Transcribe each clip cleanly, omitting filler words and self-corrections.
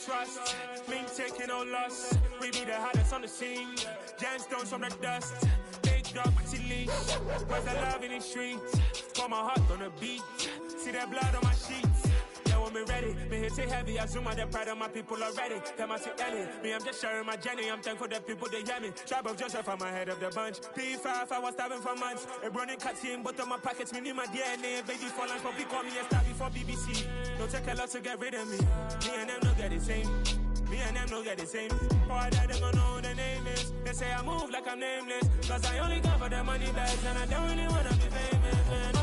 trust. Mean taking no loss. We be the hottest on the scene. Gemstones from the dust. Big dog, pretty leash. Where's the love in the streets? Pour my heart on the beat. See that blood on my sheets. Yeah, when me ready, me hit it heavy. I zoom out the pride of my people already. Them I see Ellie. Me, I'm just sharing my journey. I'm thankful that people they hear me. Tribe of Joseph, I'm ahead of the bunch. P5, I was starving for months. A running cuts in, but on my pockets, me need my DNA. Baby for lunch, but call me a star before BBC. Don't take a lot to get rid of me. Me and them don't get the same. Me and them don't get the same. Boy, that they gonna know who the name is. They say I move like I'm nameless. Cause I only go for the money bags. And I don't really wanna be famous, man.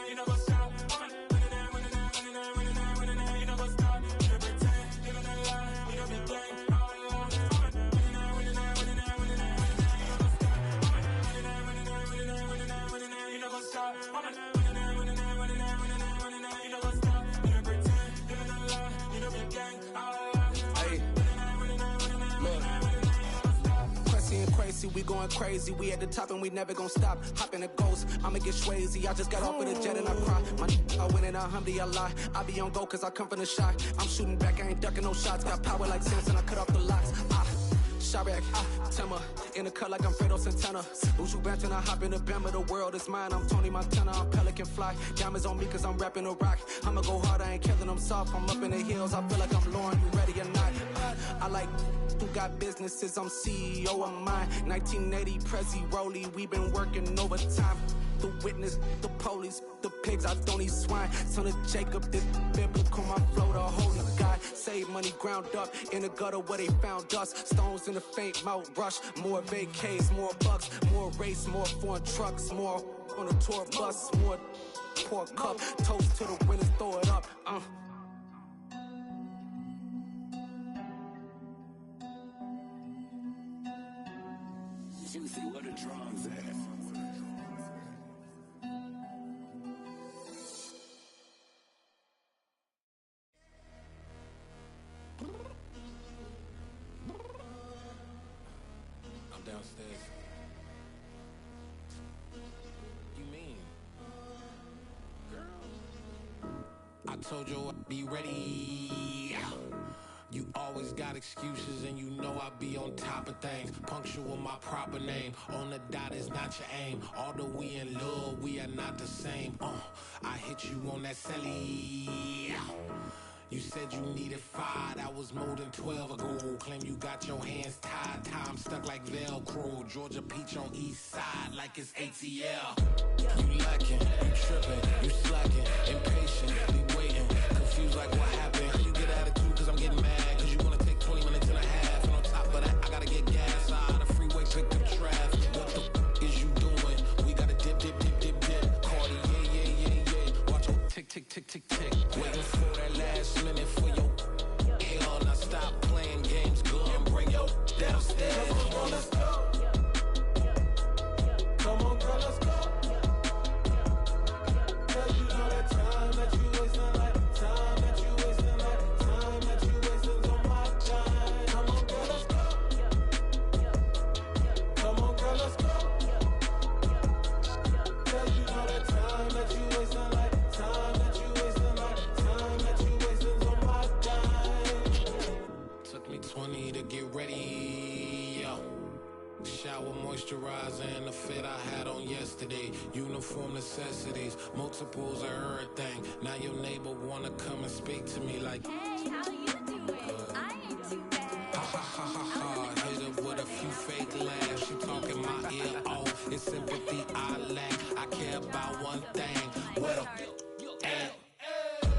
You know what's up? You know what's up? You pretend, you know the lie. You know the game. You know what's up? Crazy, we going crazy. We at the top and we never gonna stop. Hop in a ghost, I'ma get swayzy. I just got off with a jet and I cry. My I win in a Humvee, I lie. I be on go cause I come from the shot. I'm shooting back, I ain't ducking no shots. Got power like Samson, I cut off the locks. Sharek, Timmer, in the cut like I'm Fredo Santana. Uju Banton, I hop in the Bama, the world is mine. I'm Tony Montana, I'm Pelican Fly. Diamonds on me cause I'm rapping a rock. I'ma go hard, I ain't killing them soft. I'm up in the hills, I feel like I'm Lauren, you ready or not? I like who got businesses, I'm CEO of mine. 1980 Prezi Rolly, we been working overtime. The witness, the police, the pigs, I don't eat swine. Son of Jacob, this biblical, my flow, the holy God. Save money ground up in the gutter where they found us. Stones in the faint mouth rush. More vacays, more bucks, more race, more foreign trucks, more on a tour bus, more pour cup. Toast to the winners, throw it up. Juicy, where the drums at? I'm downstairs. You mean? Girl, I told you I'd be ready. You always got excuses and you know I be on top of things. Punctual my proper name. On the dot is not your aim. Although we in love, we are not the same. I hit you on that celly. You said you needed 5, that was more than 12 ago. Claim you got your hands tied, time stuck like Velcro. Georgia Peach on east side like it's ATL. You lacking, you tripping, you slacking, impatient, be waiting, confused like what happened. How you get attitude cause I'm getting mad, cause you wanna take 20 minutes and a half. And on top of that, I gotta get gas out of the freeway, pick up traffic. What the is you doing? We gotta dip, dip, dip, dip, dip. Cardi, yeah. Watch your tick, tick, tick, tick, tick. Waiting for that last minute for your hell. Now stop playing games, go and bring your downstairs. Come on, girl, let's go. Come on, girl, let's go. Cause you know that time that you wasting, like time that you wasting, like time that you wasting's on my time. Come on, girl, let's go. Come on, girl, let's go. Cause you know that time that you wasting, like time that you wasting, like time that you wasting's on my time. Took me 20 to get ready, yo. Shower, moisturizer, and the fit I had on yesterday. Uniform necessities, multiples of everything. Now your neighbor wanna come and speak to me like, hey, how you doing? I ain't too bad. Ha ha ha ha ha. Hit her with a few fake laughs. She talking my ear off. It's sympathy I lack. I care about one thing. What up?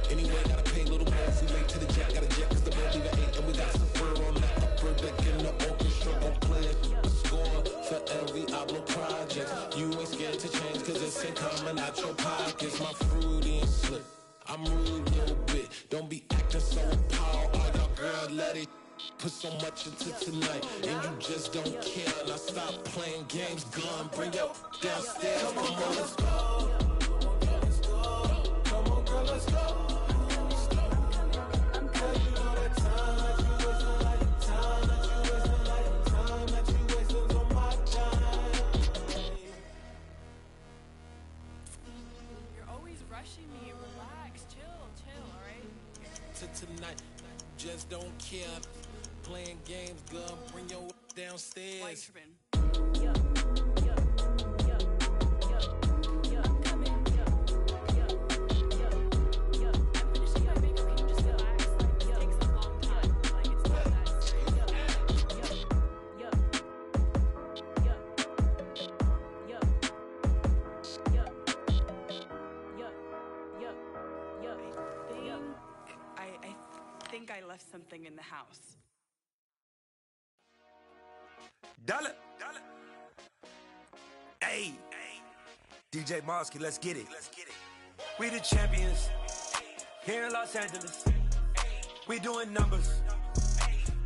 Anyway, gotta pay a little more if we late to the jet. Gotta jet cause the boat leave at 8 and we got some fur on that upper deck in the orchestra. Gon' play a score for every album project. You ain't scared to change cause it's ain't coming out your pockets. My fruity and slip, I'm rude a little bit. Don't be acting so appalled. All y'all girl, let it put so much into tonight and you just don't care. Now stop playing games, gun, bring your downstairs. Come on, let's go. Come on, girl, let's go. tonight. Just don't care. Playing games, girl. Bring your downstairs. I think I left something in the house. Dollar. Hey. DJ Mosky, let's get it. We the champions. Here in Los Angeles. We doing numbers.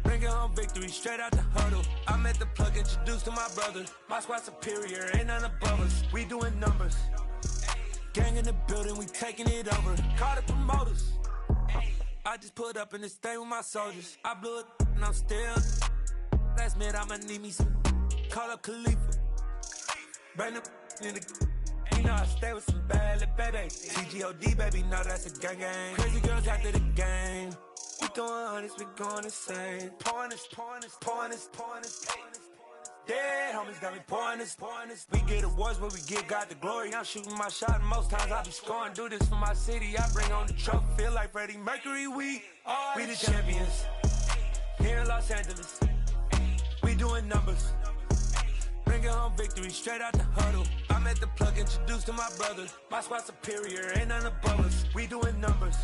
Bringing home victory straight out the huddle. I'm at the plug, introduced to my brother. My squad superior, ain't none above us. We doing numbers. Gang in the building, we taking it over. Call the promoters. I just put up in this thing with my soldiers. I blew it and I'm still. Last minute I'ma need me some. Call up Khalifa. Bring them in the. You know I stay with some bad little baby. TGOD baby, no that's a gang gang. Crazy girls after the game. We throwing hundreds, we going insane. Pouring this. Dead homies got me pouring this. We get awards, but we give God the glory. I'm shooting my shot, and most times I be scoring. Do this for my city, I bring on the trophy. Feel like Freddie Mercury, we the champions. Here in Los Angeles, we doing numbers. Bringing home victory straight out the huddle. I'm at the plug, introduced to my brother. My squad superior, ain't none above us. We doing numbers.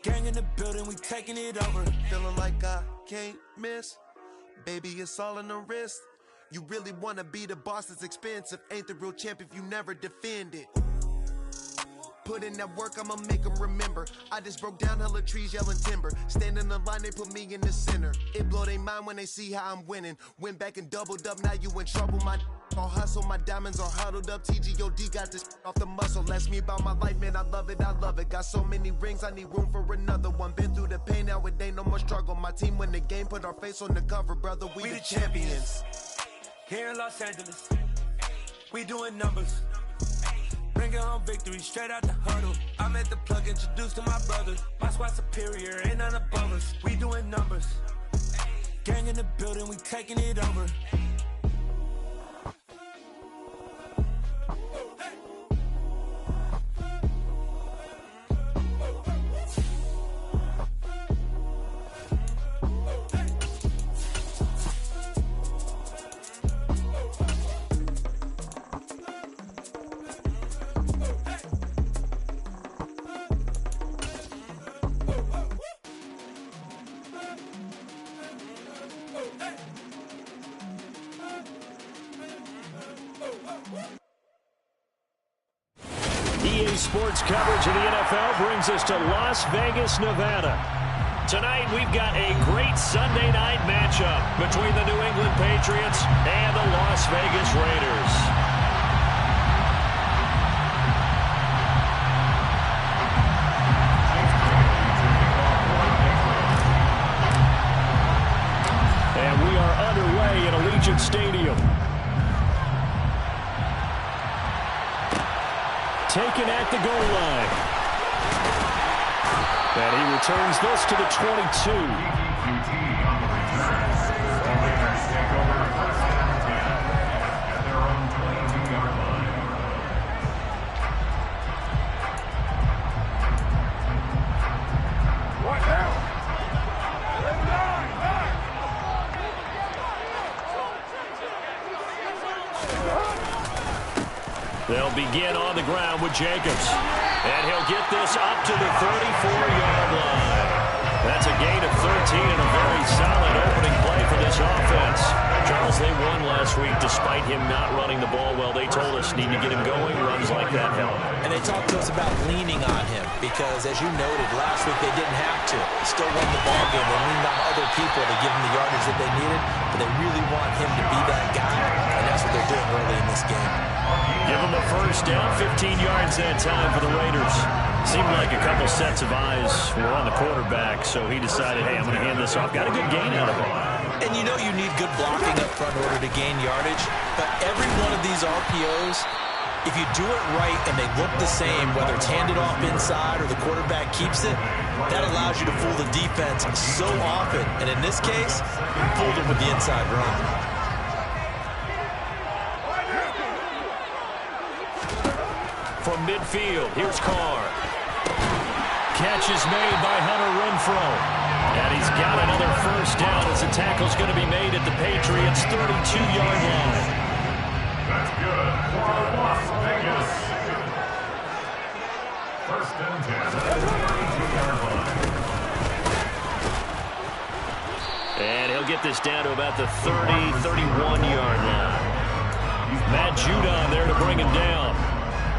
Gang in the building, we taking it over. Feeling like I can't miss. Baby, it's all in the wrist. You really wanna be the boss, it's expensive. Ain't the real champ if you never defend it. Put in that work, I'ma make them remember. I just broke down hella trees, yelling timber. Stand in the line, they put me in the center. It blow their mind when they see how I'm winning. Went back and doubled up, now you in trouble. My all hustle, my diamonds are huddled up. TGOD got this off the muscle. Ask me about my life, man, I love it. Got so many rings, I need room for another one. Been through the pain, now it ain't no more struggle. My team win the game, put our face on the cover, brother. We the champions. Here in Los Angeles, we doing numbers. Bringing home victory straight out the huddle. I'm at the plug, introduced to my brother. My squad superior, ain't none above us. We doing numbers. Gang in the building, we taking it over. Sports coverage of the NFL brings us to Las Vegas, Nevada. Tonight, we've got a great Sunday night matchup between the New England Patriots and the Las Vegas Raiders. And we are underway at Allegiant Stadium. Taken at the goal line. And he returns this to the 22. They'll begin on the ground with Jacobs. And he'll get this up to the 34-yard line. That's a gain of 13 and a very solid opening play for this offense. Charles, they won last week despite him not running the ball well. They told us need to get him going. Runs like that help. And they talked to us about leaning on him because, as you noted, last week they didn't have to. Still won the ball game. They leaned on other people to give them the yardage that they needed, but they really want him to be that guy, and that's what they're doing early in this game. Give him a first down, 15 yards that time for the Raiders. Seemed like a couple sets of eyes were on the quarterback, so he decided, hey, I'm going to hand this off. Got a good gain out of it. And you know you need good blocking up front in order to gain yardage, but every one of these RPOs If you do it right and they look the same, whether it's handed off inside or the quarterback keeps it, that allows you to fool the defense so often. And in this case, fooled them with the inside run. From midfield, here's Carr. Catch is made by Hunter Renfrow. And he's got another first down as the tackle's going to be made at the Patriots' 32-yard line. That's good for Las Vegas. First and 10 at the 32-yard line. And he'll get this down to about the 31-yard line. Matt Judon there to bring him down.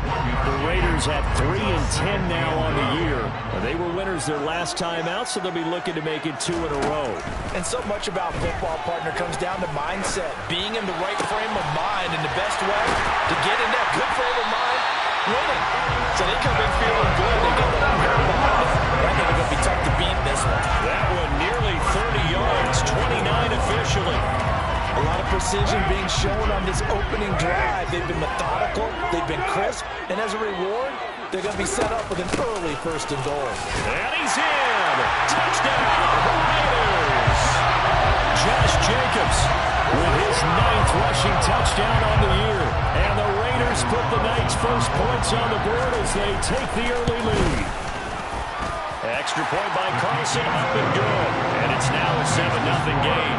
The Raiders have 3-10 now on the year. They were winners their last time out, so they'll be looking to make it 2 in a row. And so much about football, partner, comes down to mindset. Being in the right frame of mind, and the best way to get in that good frame of mind, winning. So they come in feeling good. They get the long hair behind it. I think they're going to be tough to beat in this one. That one nearly 30 yards, 29 officially. A lot of precision being shown on this opening drive. They've been methodical, they've been crisp, and as a reward, they're going to be set up with an early first and goal. And he's in! Touchdown, Raiders! Josh Jacobs with his 9th rushing touchdown on the year. And the Raiders put the night's first points on the board as they take the early lead. Extra point by Carlson, up and good. And it's now a 7-0 game.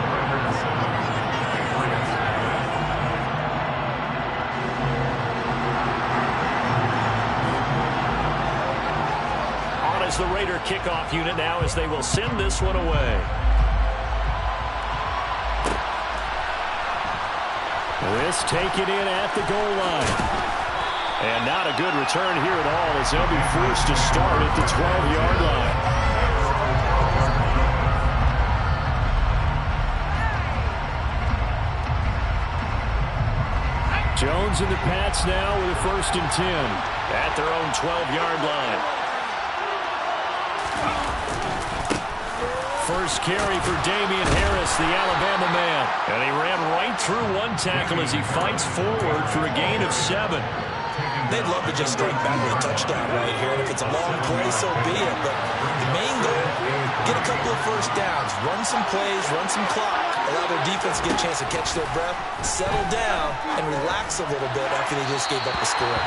The Raider kickoff unit now as they will send this one away. This taken in at the goal line. And not a good return here at all as they'll be forced to start at the 12-yard line. Jones and the Pats now with a 1st and 10 at their own 12-yard line. First carry for Damian Harris, the Alabama man. And he ran right through one tackle as he fights forward for a gain of 7. They'd love to just strike back with a touchdown right here. And if it's a long play, so be it. But the main goal, get a couple of first downs, run some plays, run some clock, allow their defense to get a chance to catch their breath, settle down, and relax a little bit after they just gave up a score.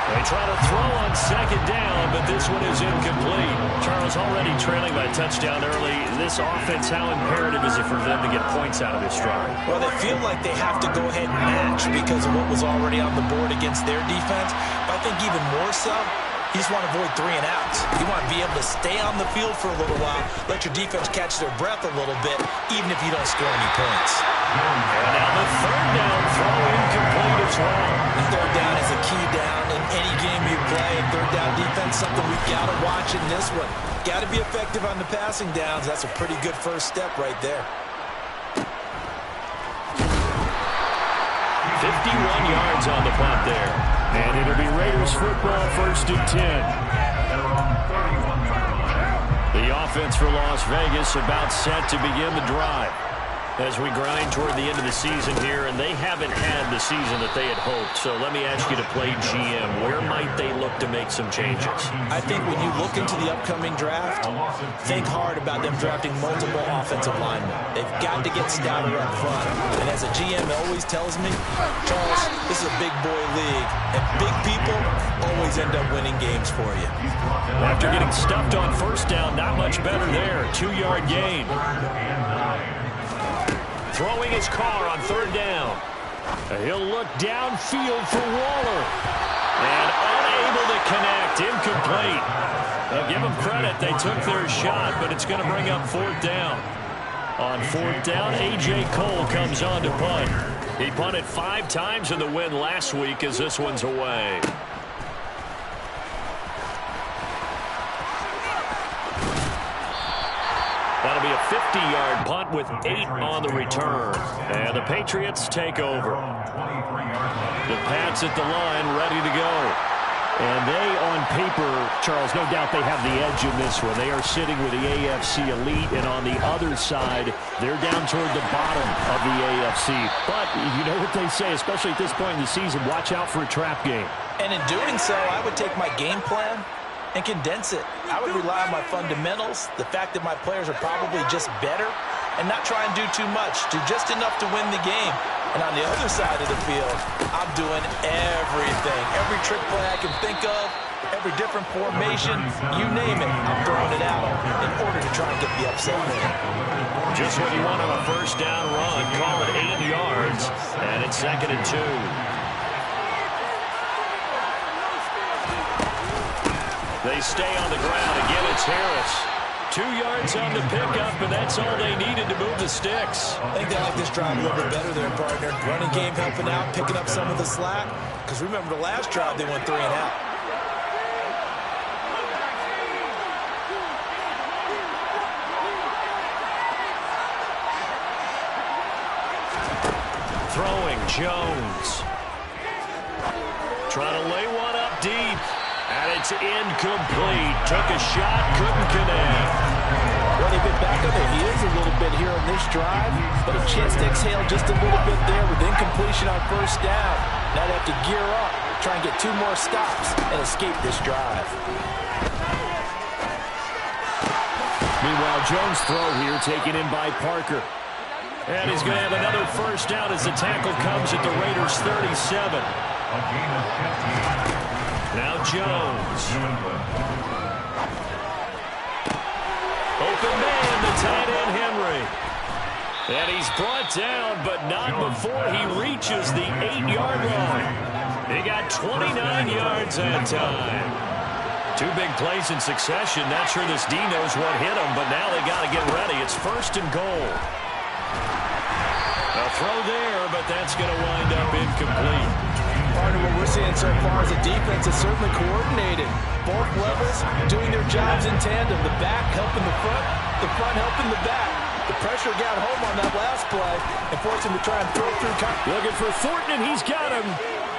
They try to throw on 2nd down, but this one is incomplete. Charles already trailing by touchdown early. This offense, how imperative is it for them to get points out of this drive? Well, they feel like they have to go ahead and match because of what was already on the board against their defense. But I think even more so, you just want to avoid 3 and outs. You want to be able to stay on the field for a little while, let your defense catch their breath a little bit, even if you don't score any points. And now the 3rd down throw incomplete as well. The 3rd down is a key down in any game you play. 3rd down defense, something we've got to watch in this one. Got to be effective on the passing downs. That's a pretty good first step right there. 51 yards on the punt there. And it'll be Raiders football, 1st and 10. The offense for Las Vegas about set to begin the drive. As we grind toward the end of the season here, and they haven't had the season that they had hoped. So let me ask you to play GM. Where might they look to make some changes? I think when you look into the upcoming draft, think hard about them drafting multiple offensive linemen. They've got to get stouter up front. And as a GM always tells me, Charles, this is a big boy league, and big people always end up winning games for you. After getting stuffed on 1st down, not much better there. 2-yard gain. Throwing his car on 3rd down. He'll look downfield for Waller. And unable to connect. Incomplete. Now give them credit. They took their shot, but it's going to bring up 4th down. On 4th down, A.J. Cole comes on to punt. He punted 5 times in the win last week as this one's away. That'll be a 50-yard punt with 8 on the return. And the Patriots take over. The Pats at the line, ready to go. And they, on paper, Charles, no doubt they have the edge in this one. They are sitting with the AFC elite, and on the other side, they're down toward the bottom of the AFC. But you know what they say, especially at this point in the season, watch out for a trap game. And in doing so, I would take my game plan and condense it. I would rely on my fundamentals, the fact that my players are probably just better, and not try and do too much, do just enough to win the game. And on the other side of the field, I'm doing everything. Every trick play I can think of, every different formation, you name it, I'm throwing it out in order to try and get the upset win. Just what you want on a first down run. Call it 8 yards, and it's 2nd and 2. They stay on the ground. Again, it's Harris. 2 yards on the pickup, and that's all they needed to move the sticks. I think they like this drive a little bit better there, partner. Running game helping out, picking up some of the slack. Because remember, the last drive, they went 3 and out. Throwing, Jones. Trying to lay one up deep. And it's incomplete. Took a shot, couldn't connect. Well, they've been back on their heels a little bit here on this drive, but a chance to exhale just a little bit there with incompletion on first down. Now they have to gear up, try and get 2 more stops, and escape this drive. Meanwhile, Jones' throw here taken in by Parker. And he's going to have another first down as the tackle comes at the Raiders' 37. Now Jones. Open man, the tight end Henry. And he's brought down, but not before he reaches the 8-yard line. He got 29 yards that time. 2 big plays in succession. Not sure this D knows what hit him, but now they got to get ready. It's 1st and goal. A throw there, but that's going to wind up incomplete. Partner, what we're seeing so far is the defense is certainly coordinated. Both levels doing their jobs in tandem. The back helping the front helping the back. The pressure got home on that last play and forced him to try and throw through. Looking for Thornton, and he's got him.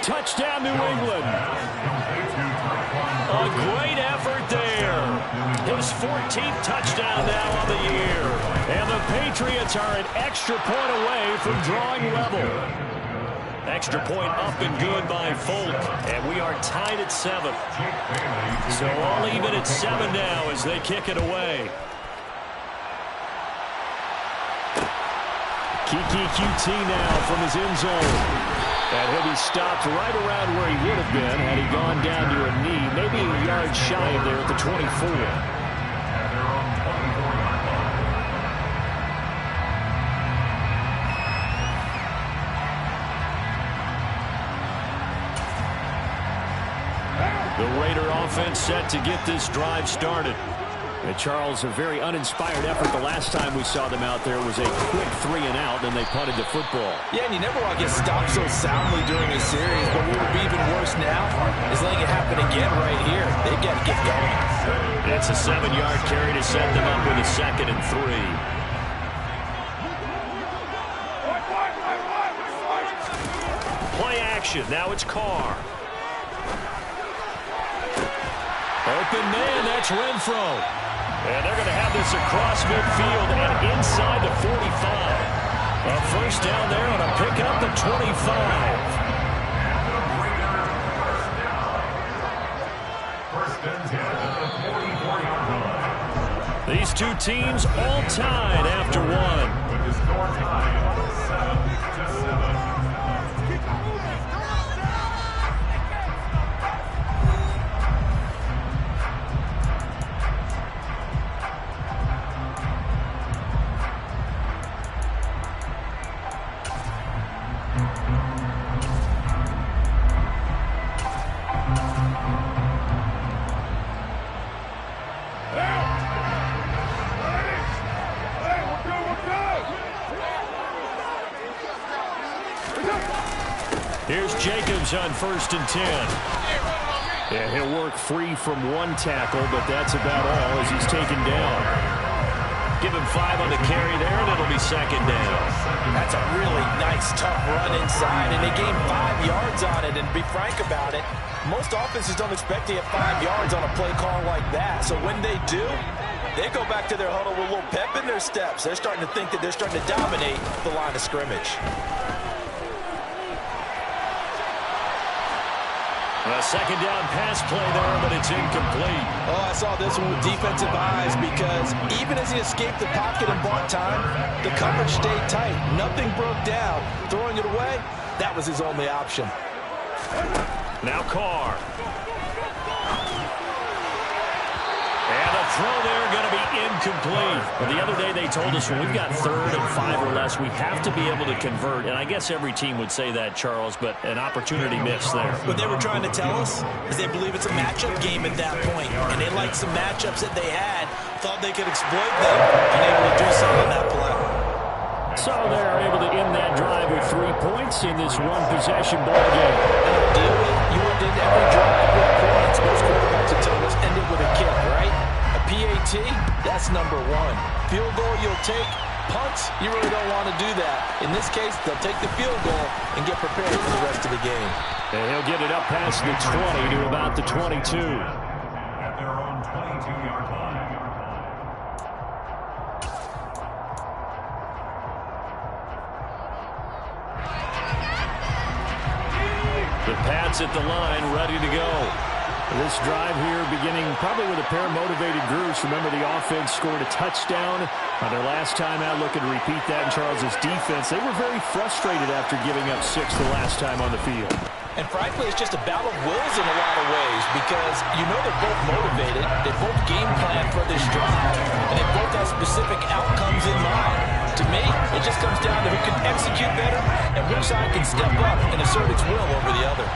Touchdown, New England. A great effort there. His 14th touchdown now on the year. And the Patriots are an extra point away from drawing level. Extra point up and good by Folk, and we are tied at 7. So all even at 7 now as they kick it away. Kiki QT now from his end zone. And he'll be stopped right around where he would have been had he gone down to a knee, maybe a yard shy of there at the 24. The Raider offense set to get this drive started. And Charles, a very uninspired effort the last time we saw them out there was a quick 3 and out, then they punted the football. Yeah, and you never want to get stopped so soundly during a series, but what would be even worse now is letting it happen again right here. They've got to get going. It's a 7-yard carry to set them up with a 2nd and 3. Play action. Now it's Carr. Open man, that's Renfro. And they're going to have this across midfield and inside the 45. A first down there on a pickup at 25. These 2 teams all tied after 1. With the score tied 7-7. Here's Jacobs on 1st and 10. And he'll work free from 1 tackle, but that's about all as he's taken down. Give him 5 on the carry there, and it'll be 2nd down. That's a really nice, tough run inside, and they gained 5 yards on it. And to be frank about it, Most offenses don't expect to get 5 yards on a play call like that. So when they do, they go back to their huddle with a little pep in their steps. They're starting to think that they're starting to dominate the line of scrimmage. A second down pass play there, but it's incomplete. Oh, I saw this one with defensive eyes because even as he escaped the pocket and bought time, the coverage stayed tight. Nothing broke down. Throwing it away, that was his only option. Now Carr. And the throw there going to be incomplete. Well, the other day they told us when we've got 3rd and 5 or less, we have to be able to convert. And I guess every team would say that, Charles, but an opportunity missed there. What they were trying to tell us is they believe it's a matchup game at that point. And they liked some matchups that they had, thought they could exploit them, and able to do so on that play. So they're able to end that drive with 3 points in this one-possession ball game. You would end every drive with points. Most quarterbacks have told us end it with a kick, right? A PAT, that's number 1. Field goal you'll take. Punts, you really don't want to do that. In this case, they'll take the field goal and get prepared for the rest of the game. And he'll get it up past the 20 to about the 22. At their own 22-yard line. The Pats at the line, ready to go. This drive here beginning probably with a pair of motivated groups. Remember, the offense scored a touchdown on their last time out. Looking to repeat that in Charles's defense. They were very frustrated after giving up 6 the last time on the field. And frankly, it's just a battle of wills in a lot of ways because you know they're both motivated. They both game plan for this drive, and they both have specific outcomes in mind. To me, it just comes down to who can execute better and which side can step up and assert its will over the other.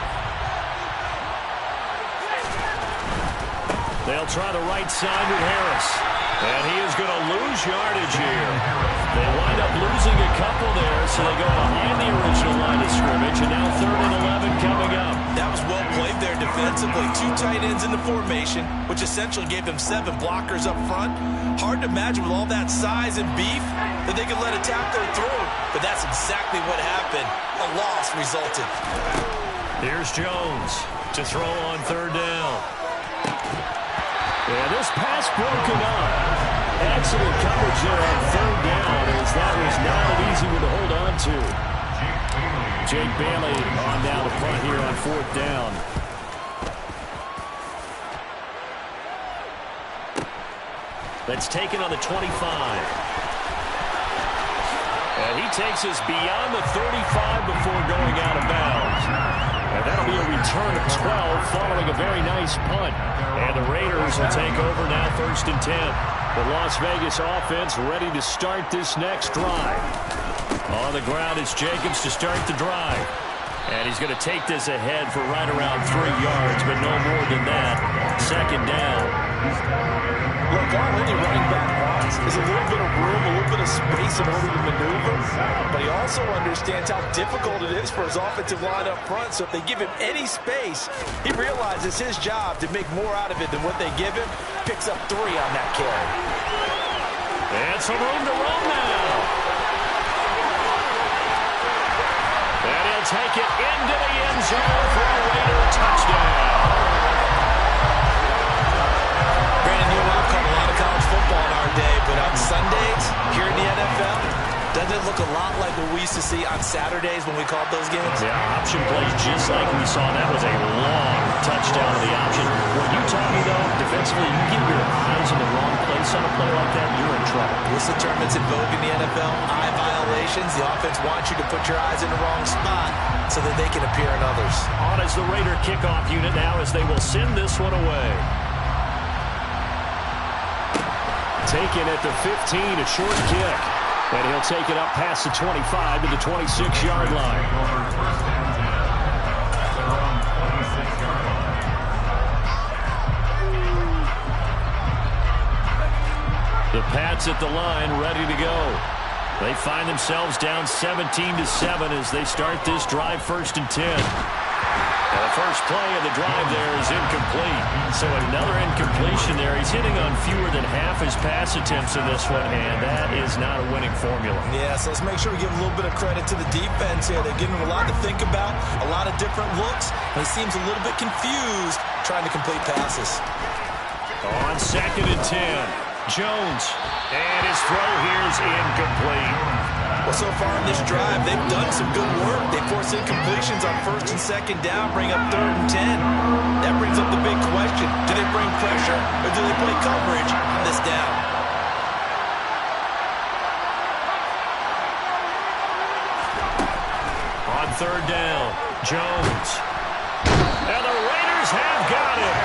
They'll try the right side with Harris. And he is going to lose yardage here. They wind up losing a couple there, so they go behind the original line of scrimmage, and now 3rd and 11 coming up. That was well played there defensively. 2 tight ends in the formation, which essentially gave them 7 blockers up front. Hard to imagine with all that size and beef that they could let a tackler through, but that's exactly what happened. A loss resulted. Here's Jones to throw on 3rd down. And this pass broken up. Excellent coverage there on 3rd down, as that was not an easy one to hold on to. Jake Bailey on down to punt here on 4th down. That's taken on the 25. And he takes us beyond the 35 before going out of bounds. And that'll be a return of 12 following a very nice punt. And the Raiders will take over now 1st and 10. The Las Vegas offense ready to start this next drive. On the ground, it's Jacobs to start the drive. And he's going to take this ahead for right around 3 yards, but no more than that. 2nd down. Look, all any running back wants is a little bit of room, a little bit of space in order to maneuver. But he also understands how difficult it is for his offensive line up front. So if they give him any space, he realizes his job to make more out of it than what they give him. Picks up 3 on that carry. And some room to run now. And he'll take it into the end zone for a Raider touchdown. Brandon, you and I have called a lot of college football in our day, but on Sundays, here in the NFL, doesn't it look a lot like what we used to see on Saturdays when we called those games? Yeah, option plays just like we saw. That was a long touchdown to the option. When you tell me, though, defensively, you get your eyes in the wrong place on a play like that, you're in trouble. Whistle tournaments in vogue in the NFL, eye violations. The offense wants you to put your eyes in the wrong spot so that they can appear in others. On as the Raider kickoff unit now as they will send this one away. Taken at the 15, a short kick. And he'll take it up past the 25 to the 26-yard line. The Pats at the line, ready to go. They find themselves down 17-7 as they start this drive 1st and 10. And the first play of the drive there is incomplete. So another incompletion there. He's hitting on fewer than half his pass attempts in this one, and that is not a winning formula. Yeah, so let's make sure we give a little bit of credit to the defense here. They're giving him a lot to think about, a lot of different looks, and he seems a little bit confused trying to complete passes. On 2nd and 10, Jones, and his throw here is incomplete. Well, so far in this drive, they've done some good work. They force incompletions on 1st and 2nd down, bring up 3rd and 10. That brings up the big question. Do they bring pressure or do they play coverage on this down? On 3rd down, Jones. And the Raiders have got it.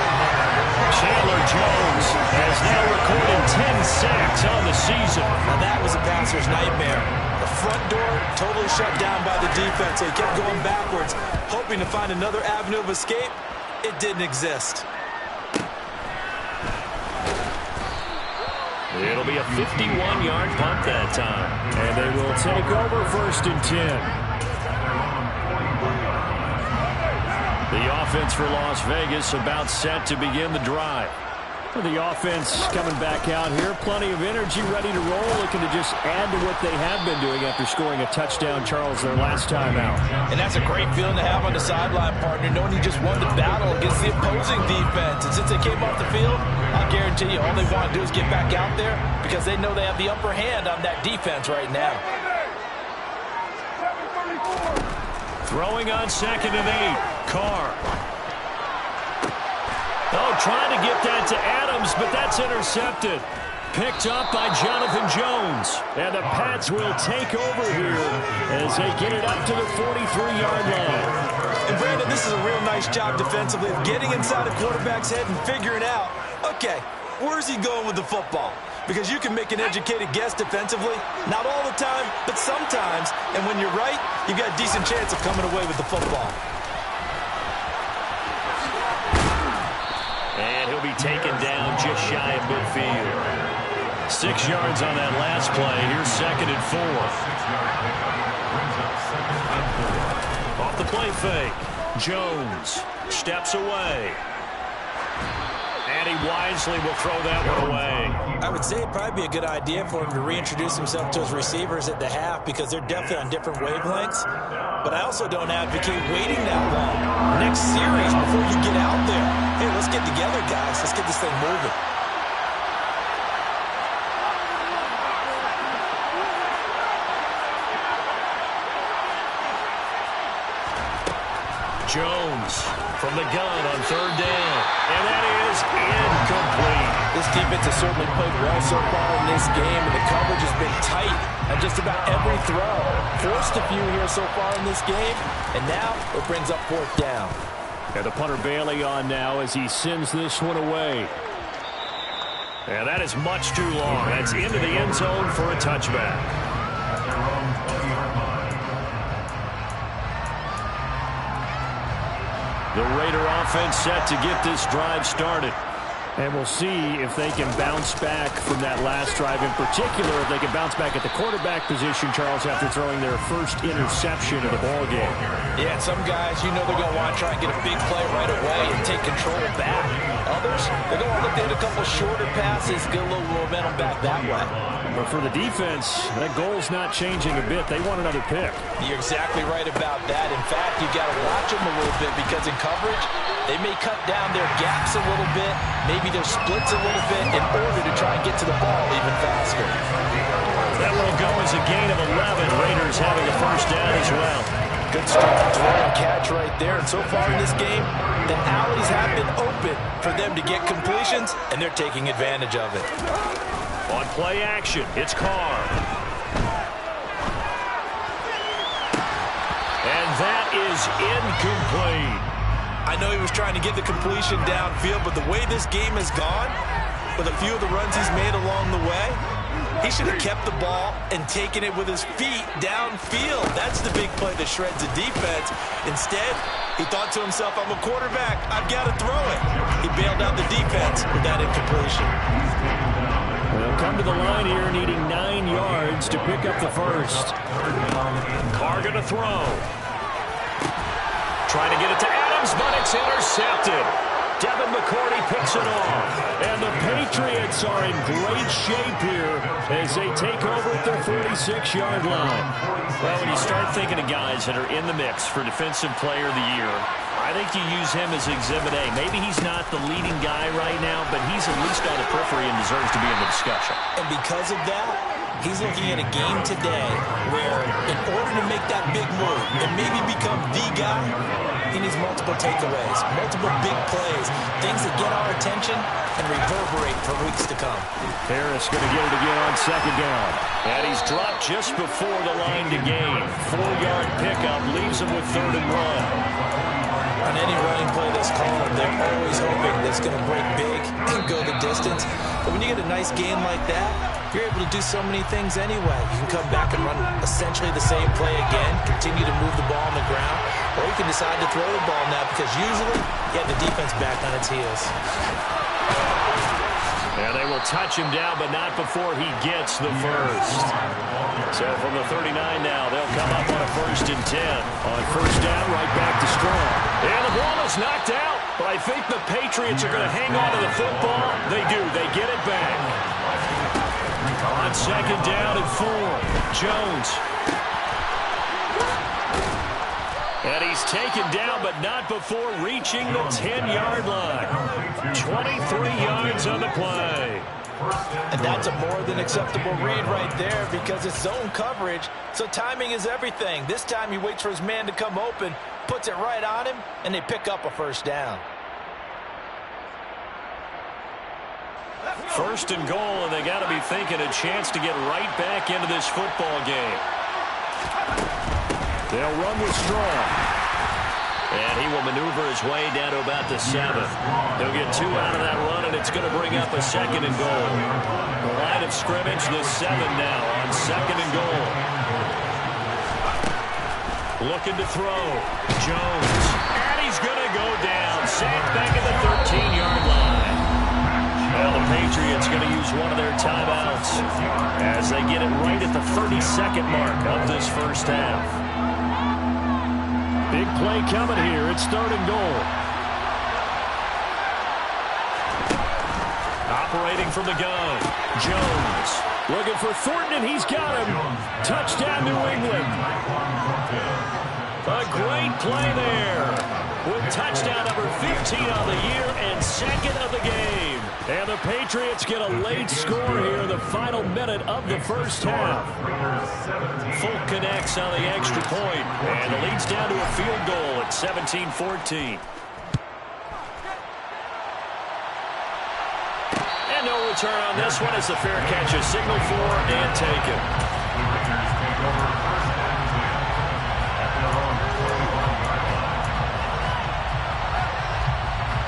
Chandler Jones has now recorded 10 sacks on the season. Now that was a passer's nightmare. The front door totally shut down by the defense. They kept going backwards, hoping to find another avenue of escape. It didn't exist. It'll be a 51-yard punt that time. And they will take over 1st and 10. The offense for Las Vegas about set to begin the drive. The offense coming back out here. Plenty of energy, ready to roll, looking to just add to what they have been doing after scoring a touchdown, Charles, their last time out. And that's a great feeling to have on the sideline, partner, knowing you just won the battle against the opposing defense. And since they came off the field, I'll guarantee you all they want to do is get back out there because they know they have the upper hand on that defense right now. Throwing on 2nd and 8, Carr. Oh, trying to get that to Adams, but that's intercepted. Picked up by Jonathan Jones. And the Pats will take over here as they get it up to the 43-yard line. And Brandon, this is a real nice job defensively of getting inside a quarterback's head and figuring out, okay, where's he going with the football? Because you can make an educated guess defensively, not all the time, but sometimes. And when you're right, you've got a decent chance of coming away with the football. And he'll be taken down just shy of midfield. 6 yards on that last play. Here's 2nd and 4. Off the play fake. Jones steps away. And he wisely will throw that one away. I would say it'd probably be a good idea for him to reintroduce himself to his receivers at the half because they're definitely on different wavelengths. But I also don't advocate waiting that long. Next series before you get out there. Hey, let's get together, guys. Let's get this thing moving. Jones from the gun on 3rd down. And that is incomplete. This defense has certainly played well so far in this game, and the coverage has been tight on just about every throw. Forced a few here so far in this game, and now it brings up 4th down. And the punter Bailey on now as he sends this one away. And that is much too long. That's into the end zone for a touchback. The Raider offense set to get this drive started. And we'll see if they can bounce back from that last drive. In particular, if they can bounce back at the quarterback position, Charles, after throwing their first interception of the ballgame. Yeah, some guys, you know they're going to want to try and get a big play right away and take control back. Others, they're going to look to hit a couple shorter passes, get a little momentum back that way. But for the defense, that goal's not changing a bit. They want another pick. You're exactly right about that. In fact, you got to watch them a little bit because in coverage, they may cut down their gaps a little bit, maybe their splits a little bit in order to try and get to the ball even faster. That will go as a gain of 11. Raiders having a first down as well. Good strong throw and catch right there. And so far in this game, the alleys have been open for them to get completions, and they're taking advantage of it. On play action, it's Carr. And that is incomplete. I know he was trying to get the completion downfield, but the way this game has gone, with a few of the runs he's made along the way, he should have kept the ball and taken it with his feet downfield. That's the big play that shreds the defense. Instead, he thought to himself, I'm a quarterback, I've got to throw it. He bailed out the defense with that incompletion. They'll come to the line here needing 9 yards to pick up the first. Carr going to throw. Trying to get it to Adams. runs, but it's intercepted. Devin McCourty picks it off. And the Patriots are in great shape here as they take over at their 46-yard line. Well, when you start thinking of guys that are in the mix for Defensive Player of the Year, I think you use him as Exhibit A. Maybe he's not the leading guy right now, but he's at least on the periphery and deserves to be in the discussion. And because of that, he's looking at a game today where in order to make that big move and maybe become the guy, he needs multiple takeaways, multiple big plays, things that get our attention and reverberate for weeks to come. Harris going to get it again on second down. And he's dropped just before the line to gain. 4-yard pickup leaves him with 3rd and 1. On any running play that's called, they're always hoping that's going to break big and go the distance. But when you get a nice game like that, you're able to do so many things anyway. You can come back and run essentially the same play again, continue to move the ball on the ground, or you can decide to throw the ball now because usually you have the defense back on its heels. And they will touch him down, but not before he gets the first. So from the 39 now, they'll come up on a 1st and 10. On 1st down, right back to Strong. And the ball is knocked out, but I think the Patriots are going to hang on to the football. They do. They get it back. On 2nd down and 4, Jones. And he's taken down, but not before reaching the 10-yard line. 23 yards on the play. And that's a more than acceptable read right there because it's zone coverage, so timing is everything. This time he waits for his man to come open, puts it right on him, and they pick up a 1st down. 1st and goal, and they got to be thinking a chance to get right back into this football game. They'll run with Strong. And he will maneuver his way down to about the 7. He'll get 2 out of that run, and it's going to bring up a 2nd and goal. The line of scrimmage, the 7 now on 2nd and goal. Looking to throw. Jones. And he's going to go down. Sacked back at the 13-yard line. Well, the Patriots going to use one of their timeouts as they get it right at the 32nd mark of this 1st half. Big play coming here. It's 3rd and goal. Operating from the gun. Jones looking for Thornton, and he's got him. Touchdown, New England. A great play there with touchdown number 15 on the year and 2nd of the game. And the Patriots get a late score here in the final minute of the 1st half. Folk connects on the extra point, and it leads down to a field goal at 17-14. And no return on this one as the fair catch is signaled for and taken.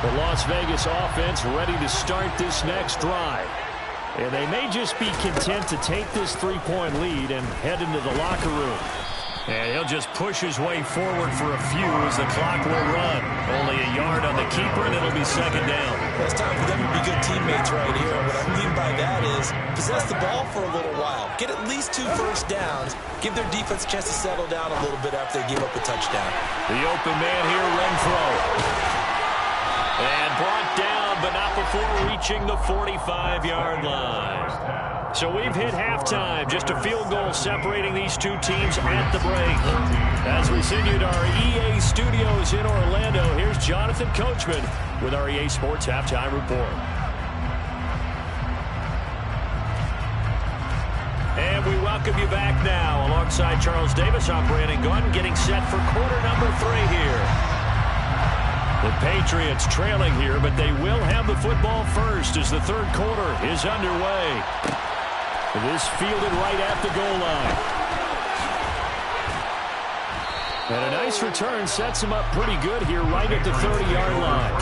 The Las Vegas offense ready to start this next drive. And they may just be content to take this 3-point lead and head into the locker room. And he'll just push his way forward for a few as the clock will run. Only a yard on the keeper, and it'll be 2nd down. Well, it's time for them to be good teammates right here. And what I mean by that is possess the ball for a little while. Get at least 2 first downs. Give their defense a chance to settle down a little bit after they give up a touchdown. The open man here, Renfro. And brought down, but not before reaching the 45-yard line. So we've hit halftime. Just a field goal separating these two teams at the break. As we send you to our EA studios in Orlando, here's Jonathan Coachman with our EA Sports Halftime Report. And we welcome you back now. Alongside Charles Davis, I'm Brandon Gunn, getting set for quarter number 3 here. The Patriots trailing here, but they will have the football first as the 3rd quarter is underway. This fielded right at the goal line. And a nice return sets him up pretty good here right at the 30-yard line.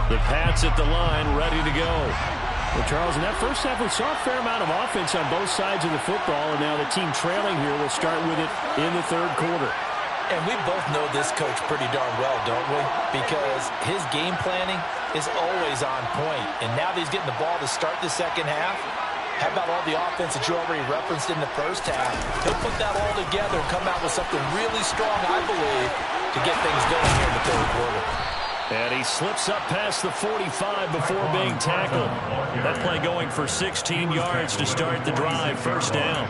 The Pats at the line, ready to go. Well, Charles, in that first half, we saw a fair amount of offense on both sides of the football, and now the team trailing here will start with it in the 3rd quarter. And we both know this coach pretty darn well, don't we? Because his game planning is always on point. And now that he's getting the ball to start the 2nd half, How about all the offense that you already referenced in the first half? He'll put that all together and come out with something really strong, I believe, to get things going here in the third quarter. And he slips up past the 45 before being tackled. That play going for 16 yards to start the drive. First down.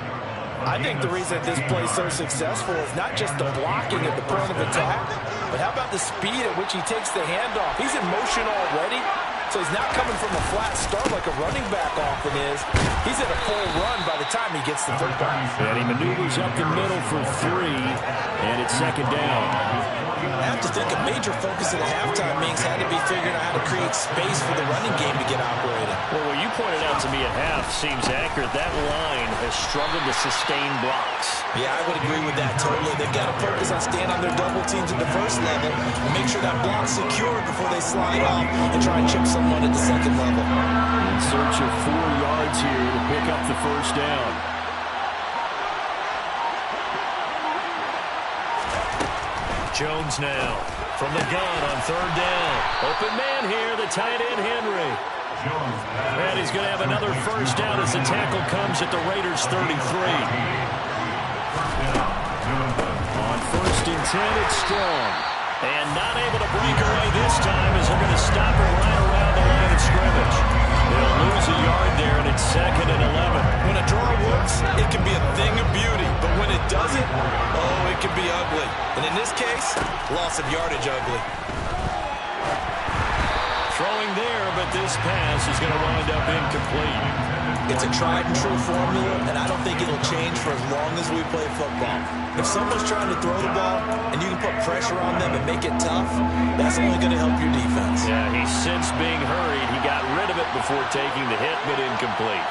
I think the reason this play is so successful is not just the blocking at the point of attack, but how about the speed at which he takes the handoff? He's in motion already, so he's not coming from a flat start like a running back often is. He's in a full run by the time he gets the football. And he maneuvers up the middle for 3, and it's second down. I have to think a major focus at the halftime meetings had to be figuring out how to create space for the running game to get operated. Well, what you pointed out to me at half seems accurate. That line has struggled to sustain blocks. Yeah, I would agree with that totally. They've got to focus on staying on their double teams at the first level and make sure that block's secured before they slide off and try and chip someone at the second level. In search of 4 yards here to pick up the first down. Jones now from the gun on third down. Open man here, the tight end Henry. And he's going to have another first down as the tackle comes at the Raiders' 33. On first and 10, it's Strong. And not able to break away this time as they're going to stop it right around the line of scrimmage. They'll lose a yard there, and it's second and 11. When a draw works, it can be a thing of beauty. But when it doesn't, oh, it can be ugly. And in this case, loss of yardage ugly. Throwing there, but this pass is going to wind up incomplete. It's a tried-and-true formula, and I don't think it'll change for as long as we play football. If someone's trying to throw the ball and you can put pressure on them and make it tough, that's only going to help your defense. Yeah, he's since being hurried. He got rid of it before taking the hit, but incomplete.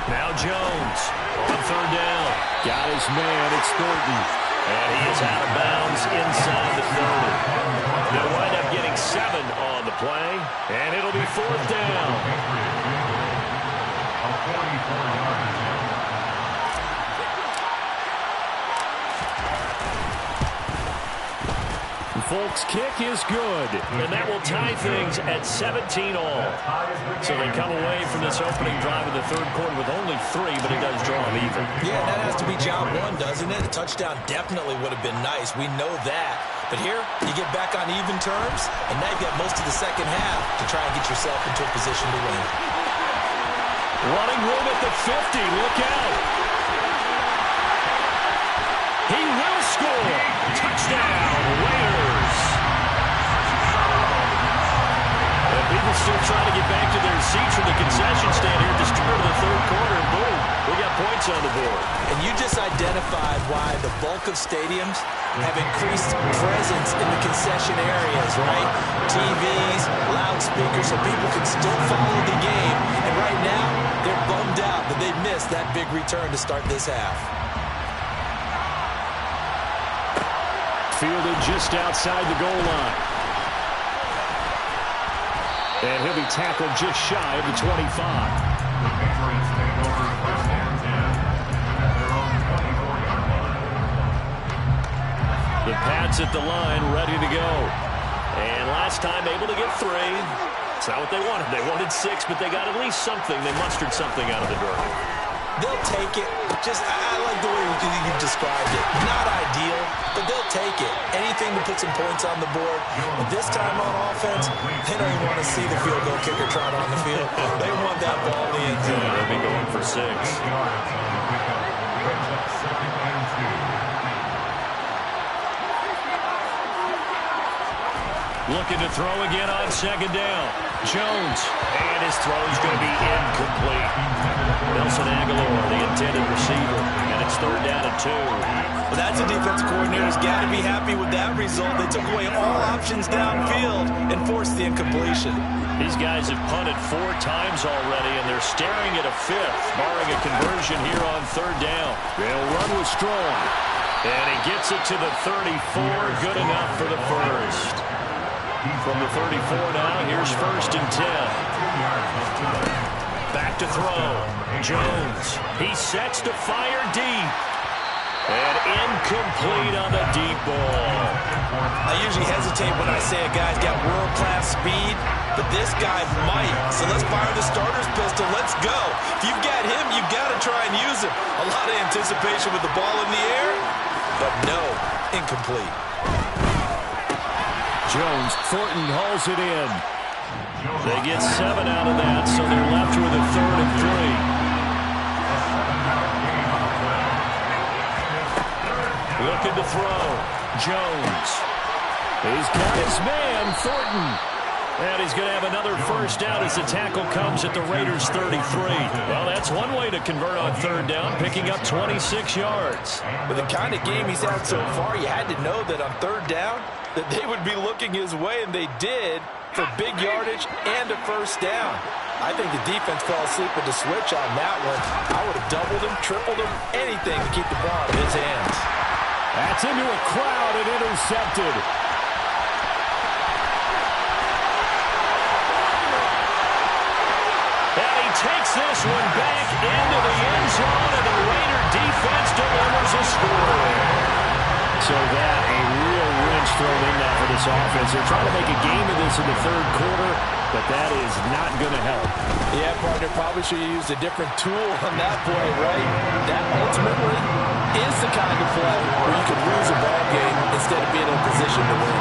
Now Jones on third down. Got his man. It's Thornton. And he is out of bounds inside the 30. They'll wind up getting 7 on the play, and it'll be fourth down. Folks' kick is good, and that will tie things at 17 all. So they come away from this opening drive in the third quarter with only 3, but it does draw them even. Yeah, that has to be job one, doesn't it? A touchdown definitely would have been nice. We know that. But here, you get back on even terms, and now you've got most of the second half to try and get yourself into a position to win. Running room at the 50. Look out. He will score. Touchdown, Raiders. And people still trying to get back to their seats from the concession stand here at the start of the third quarter. And boom, we got points on the board. And you just identified why the bulk of stadiums have increased presence in the concession areas, right? TVs, loudspeakers, so people can still follow the game. And right now, they're bummed out that they missed that big return to start this half. Fielded just outside the goal line. And he'll be tackled just shy of the 25. The Pats at the line, ready to go. And last time able to get 3. It's not what they wanted. They wanted 6, but they got at least something. They mustered something out of the drive. They'll take it. I like the way you've described it. Not ideal, but they'll take it. Anything to put some points on the board. But this time on offense, they don't even want to see the field goal kicker trot on the field. They want that ball in the end zone. They'll be going for 6. Looking to throw again on second down. Jones, and his throw is going to be incomplete. Nelson Aguilar, the intended receiver, and it's third down and 2. Well, that's a defense coordinator's got to be happy with that result. They took away all options downfield and forced the incompletion. These guys have punted 4 times already, and they're staring at a 5th, barring a conversion here on third down. They'll run with Strong, and he gets it to the 34. Good enough for the first. From the 34 now, here's first and 10. Back to throw. Jones. He sets to fire deep. And incomplete on the deep ball. I usually hesitate when I say a guy's got world-class speed. but this guy might. So let's fire the starter's pistol. Let's go. If you've got him, you've got to try and use him. A lot of anticipation with the ball in the air, but no, incomplete. Jones, Thornton hauls it in. They get 7 out of that, so they're left with a 3rd and 3. Looking to throw. Jones. He's got his man, Thornton. And he's going to have another first down as the tackle comes at the Raiders' 33. Well, that's one way to convert on 3rd down, picking up 26 yards. With the kind of game he's had so far, you had to know that on 3rd down that they would be looking his way, and they did, for big yardage and a first down. I think the defense fell asleep with the switch on that one. I would have doubled him, tripled him, anything to keep the ball out of his hands. That's into a crowd and intercepted. And he takes this one back into the end zone, and the Raider defense delivers a score. So that, a real wrench thrown in now for this offense. They're trying to make a game of this in the 3rd quarter, but that is not going to help. Yeah, partner, probably should have used a different tool on that play, right? That ultimately is the kind of play where you could lose a ball game instead of being in a position to win.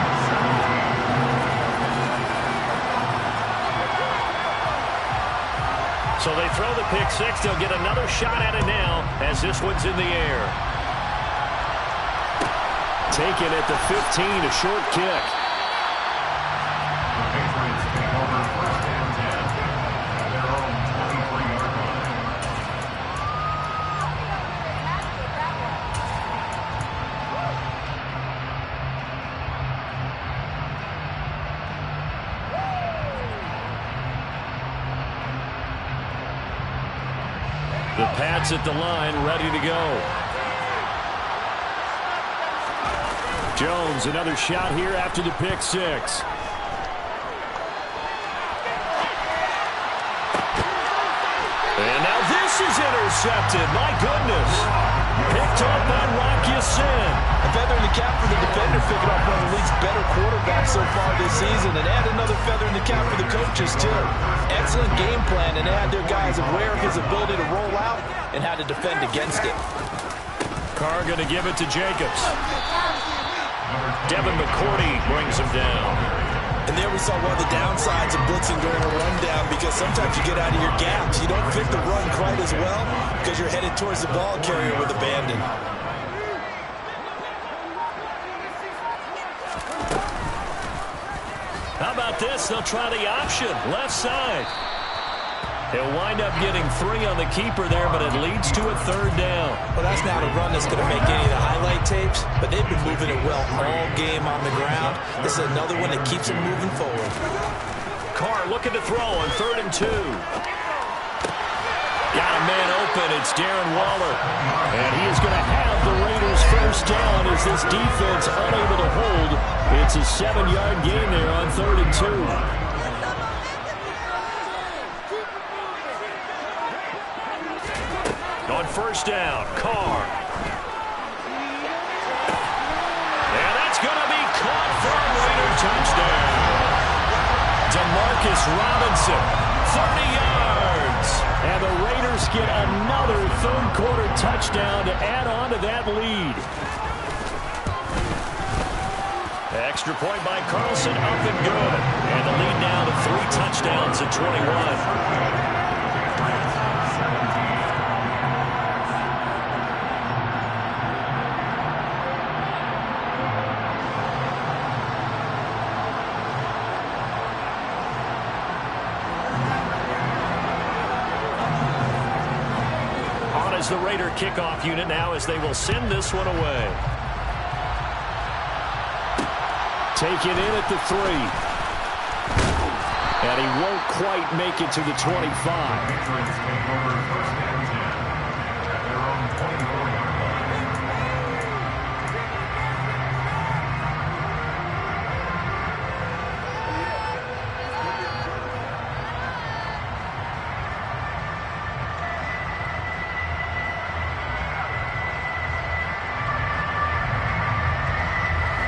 So they throw the pick 6. They'll get another shot at it now as this one's in the air. Taken at the 15, a short kick. The Patriots take over 1st and 10 at their own 23-yard line. The Pats at the line, ready to go. Jones, another shot here after the pick 6. And now this is intercepted. My goodness. Picked up by Rocky Sin. A feather in the cap for the defender, picking up one of the league's better quarterbacks so far this season, and add another feather in the cap for the coaches, too. Excellent game plan, and they had their guys aware of his ability to roll out and how to defend against it. Carr going to give it to Jacobs. Devin McCourty brings him down. And there we saw one of the downsides of blitzing during a rundown, because sometimes you get out of your gaps. You don't fit the run quite as well because you're headed towards the ball carrier with abandon. How about this? They'll try the option, left side. He'll wind up getting 3 on the keeper there, but it leads to a 3rd down. Well, that's not a run that's going to make any of the highlight tapes, but they've been moving it well all game on the ground. This is another one that keeps them moving forward. Carr looking to throw on 3rd and 2. Got a man open. It's Darren Waller. And he is going to have the Raiders first down as this defense unable to hold. It's a 7-yard gain there on 3rd and 2. On first down, Carr. And that's going to be caught for a Raider touchdown. DeMarcus Robinson, 30 yards. And the Raiders get another 3rd quarter touchdown to add on to that lead. Extra point by Carlson, up and good. And the lead now to 3 touchdowns at 21. The Raider kickoff unit now as they will send this one away. Take it in at the 3. And he won't quite make it to the 25. The Patriots take over 1st and 10 at their own 24-yard line.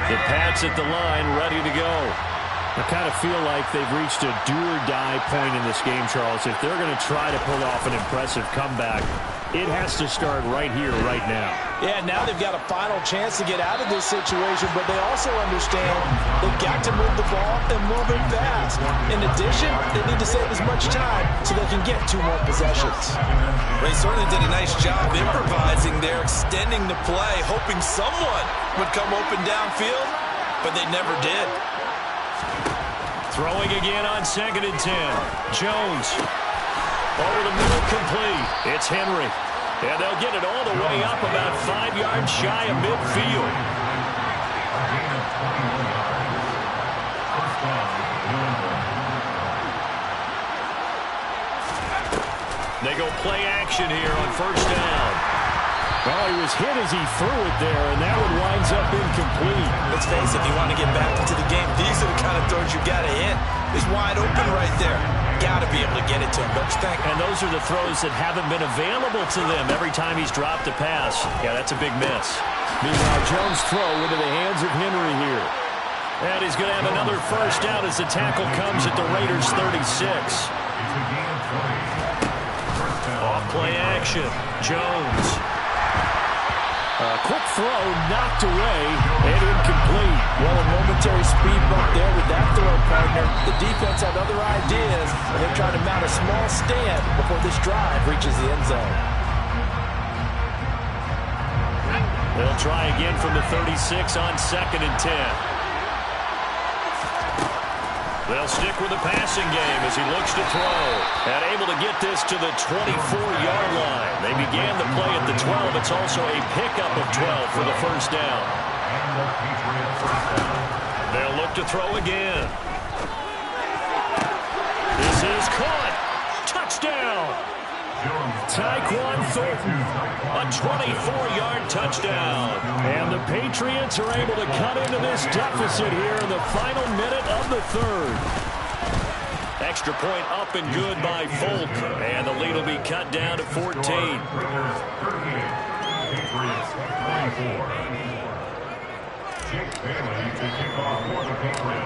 The Pats at the line, ready to go. I kind of feel like they've reached a do-or-die point in this game, Charles. If they're going to try to pull off an impressive comeback, it has to start right here, right now. Yeah, now they've got a final chance to get out of this situation, but they also understand they've got to move the ball and move it fast. In addition, they need to save as much time so they can get 2 more possessions. They certainly did a nice job improvising there, extending the play, hoping someone would come open downfield, but they never did. Throwing again on 2nd and 10. Jones. Over the middle, complete. It's Henry. And they'll get it all the way up about 5 yards shy of midfield. They go play action here on 1st down. Well, he was hit as he threw it there, and that one winds up incomplete. Let's face it, if you want to get back into the game, these are the kind of throws you got to hit. It's wide open right there. Got to be able to get it to him, don't you think? And those are the throws that haven't been available to them every time he's dropped a pass. Yeah, that's a big miss. Meanwhile, Jones' throw into the hands of Henry here. And he's going to have another 1st down as the tackle comes at the Raiders' 36. Off play action. Jones. A quick throw knocked away and incomplete. Well, a momentary speed bump there with that throw, partner. The defense had other ideas, and they're trying to mount a small stand before this drive reaches the end zone. They'll try again from the 36 on 2nd and 10. They'll stick with the passing game as he looks to throw. And able to get this to the 24-yard line. They began the play at the 12. It's also a pickup of 12 for the 1st down. They'll look to throw again. This is caught. Touchdown. Tyquan Thornton, a 24-yard touchdown. And the Patriots are able to cut into this deficit here in the final minute of the 3rd. Extra point up and good by Folk. And the lead will be cut down to 14.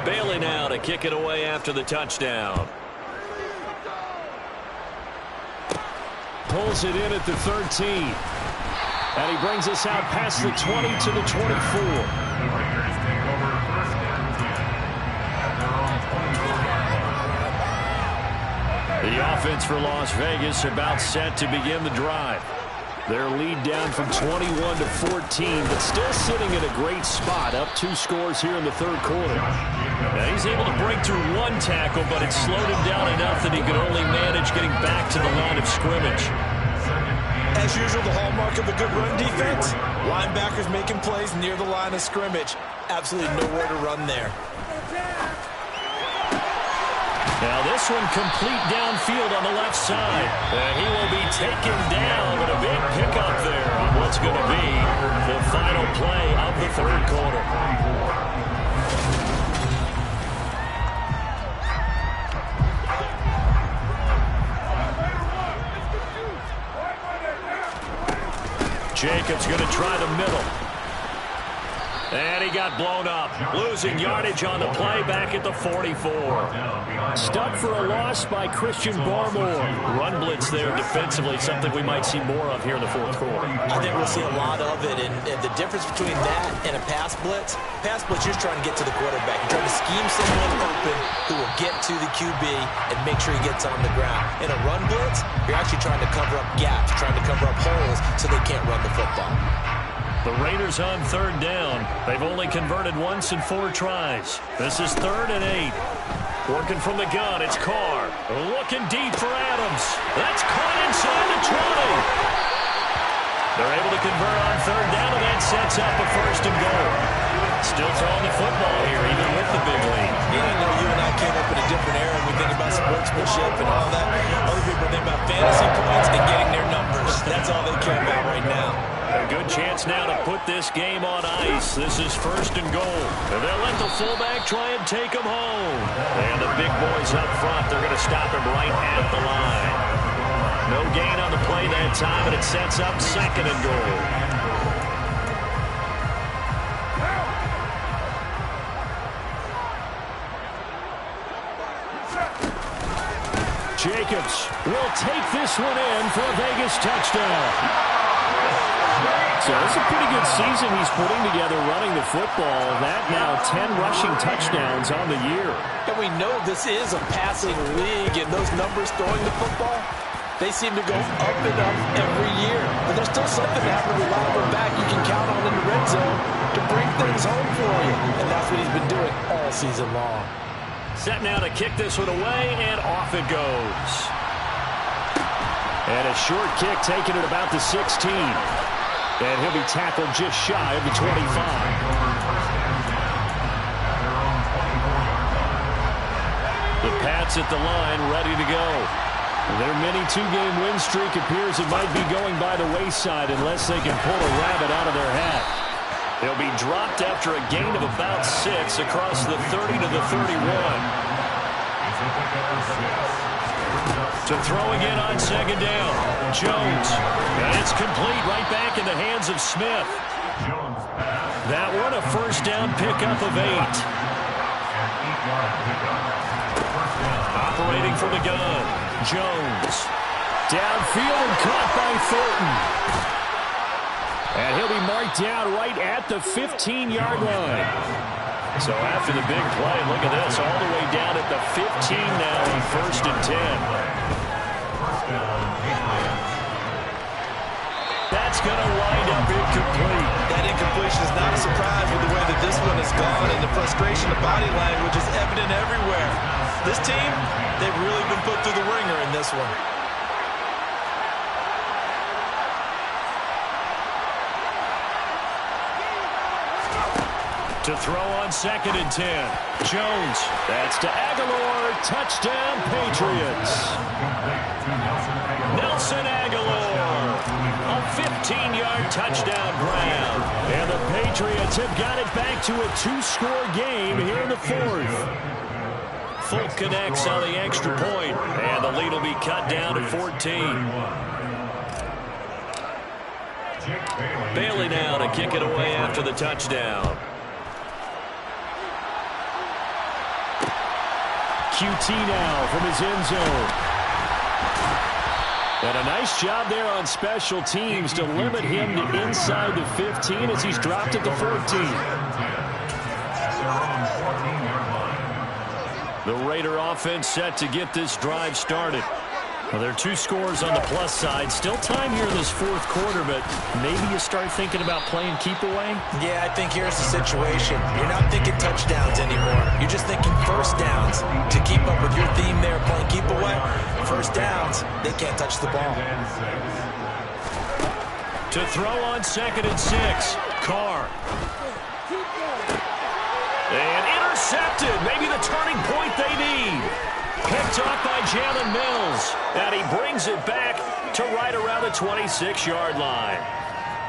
Bailey now to kick it away after the touchdown. Pulls it in at the 13. And he brings us out past the 20 to the 24. The offense for Las Vegas about set to begin the drive. Their lead down from 21 to 14, but still sitting in a great spot, up 2 scores here in the 3rd quarter. Now he's able to break through 1 tackle, but it slowed him down enough that he could only manage getting back to the line of scrimmage. As usual, the hallmark of a good run defense, linebackers making plays near the line of scrimmage. Absolutely nowhere to run there. Now this one complete downfield on the left side. And he will be taken down, but a big pickup there on what's going to be the final play of the 3rd quarter. Jacobs going to try the middle. And he got blown up. Losing yardage on the play back at the 44. Stuck for a loss by Christian Barmore. Run blitz there defensively, something we might see more of here in the 4th quarter. I think we'll see a lot of it. And the difference between that and a pass blitz, you're trying to get to the quarterback. You're trying to scheme someone open who will get to the QB and make sure he gets on the ground. In a run blitz, you're actually trying to cover up gaps, trying to cover up holes so they can't run the football. The Raiders on 3rd down. They've only converted once in 4 tries. This is 3rd and 8. Working from the gun, it's Carr. Looking deep for Adams. That's caught inside the 20. They're able to convert on 3rd down, and that sets up a 1st and goal. Still throwing the football here, even with the big lead. You know, you and I came up in a different era. We think about sportsmanship and all that. Other people think about fantasy points and getting their numbers. That's all they care about right now. A good chance now to put this game on ice. This is 1st and goal. And they'll let the fullback try and take him home. And the big boys up front, they're going to stop him right at the line. No gain on the play that time, and it sets up 2nd and goal. Jacobs will take this one in for a Vegas touchdown. So it's a pretty good season he's putting together running the football. That now 10 rushing touchdowns on the year. And we know this is a passing league, and those numbers throwing the football, they seem to go up and up every year. But there's still something to have a reliable back you can count on in the red zone to bring things home for you. And that's what he's been doing all season long. Set now to kick this one away, and off it goes. And a short kick taken at about the 16. And he'll be tackled just shy of the 25. The Pats at the line, ready to go. Their mini two-game win streak appears it might be going by the wayside unless they can pull a rabbit out of their hat. They'll be dropped after a gain of about 6 across the 30 to the 31. To throw again on second down. Jones. And it's complete right back in the hands of Smith. That one a first down pickup of 8. Operating from the gun. Jones. Downfield and caught by Thornton. And he'll be marked down right at the 15-yard line. So after the big play, look at this, all the way down at the 15 now on 1st and 10. That's going to wind up incomplete. That incompletion is not a surprise with the way that this one has gone, and the frustration, the body language is evident everywhere. This team, they've really been put through the ringer in this one. To throw on 2nd and 10. Jones. That's to Aguilar. Touchdown, Patriots. Nelson Aguilar. A 15-yard touchdown grab. And the Patriots have got it back to a 2-score game here in the 4th. Folk connects on the extra point. And the lead will be cut down to 14. Bailey now to kick it away after the touchdown. QT now from his end zone. And a nice job there on special teams to limit him to inside the 15 as he's dropped at the 14. The Raider offense set to get this drive started. Well, there are 2 scores on the plus side. Still time here in this 4th quarter, but maybe you start thinking about playing keep away? Yeah, I think here's the situation. You're not thinking touchdowns anymore. You're just thinking first downs. To keep up with your theme there, playing keep away, first downs, they can't touch the ball. To throw on 2nd and 6. Carr. And intercepted. Maybe the turning point they need. Picked off by Jalen Mills. And he brings it back to right around the 26-yard line.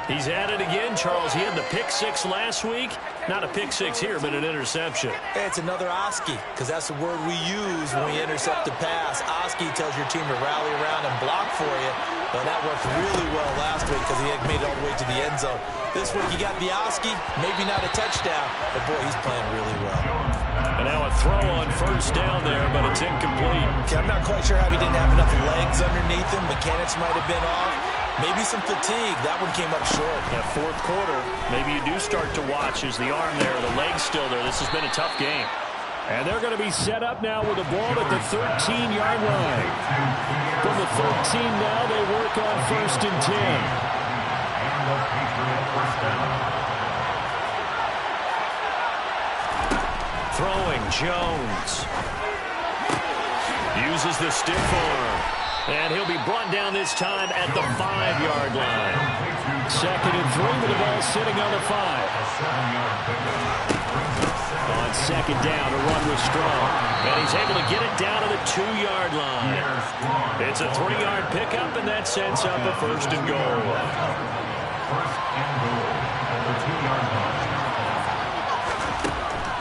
He's at it again, Charles. He had the pick 6 last week. Not a pick 6 here, but an interception. It's another Oski, because that's the word we use when we intercept a pass. Oski tells your team to rally around and block for you. But that worked really well last week because he had made it all the way to the end zone. This week, you got the Oski, maybe not a touchdown, but boy, he's playing really well. And now a throw on first down there, but it's incomplete. Okay, I'm not quite sure how he didn't have enough legs underneath him. Mechanics might have been off. Maybe some fatigue. That one came up short. That 4th quarter, maybe you do start to watch as the arm there, the leg's still there. This has been a tough game. And they're going to be set up now with the ball at the 13-yard line. From the 13 now, they work on 1st and 10. Throwing, Jones. Uses the stiff arm. And he'll be brought down this time at the 5-yard line. 2nd and 3 with the ball sitting on the 5. On 2nd down, a run was strong. And he's able to get it down to the 2-yard line. It's a 3-yard pickup, and that sets up a 1st and goal.